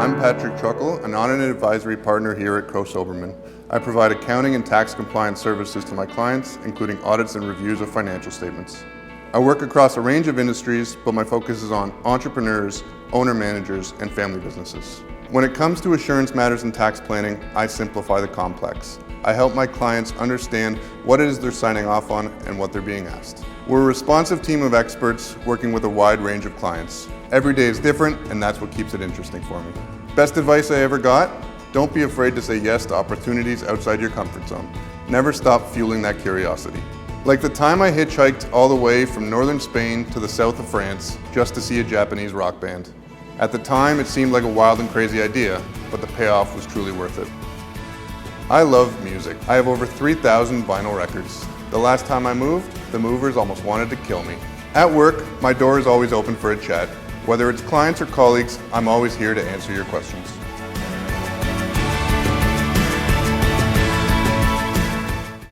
I'm Patrick Truckle, an audit and advisory partner here at Crowe Soberman. I provide accounting and tax compliance services to my clients, including audits and reviews of financial statements. I work across a range of industries, but my focus is on entrepreneurs, owner-managers, and family businesses. When it comes to assurance matters and tax planning, I simplify the complex. I help my clients understand what it is they're signing off on and what they're being asked. We're a responsive team of experts working with a wide range of clients. Every day is different, and that's what keeps it interesting for me. Best advice I ever got? Don't be afraid to say yes to opportunities outside your comfort zone. Never stop fueling that curiosity. Like the time I hitchhiked all the way from northern Spain to the south of France just to see a Japanese rock band. At the time, it seemed like a wild and crazy idea, but the payoff was truly worth it. I love music. I have over 3,000 vinyl records. The last time I moved, the movers almost wanted to kill me. At work, my door is always open for a chat. Whether it's clients or colleagues, I'm always here to answer your questions.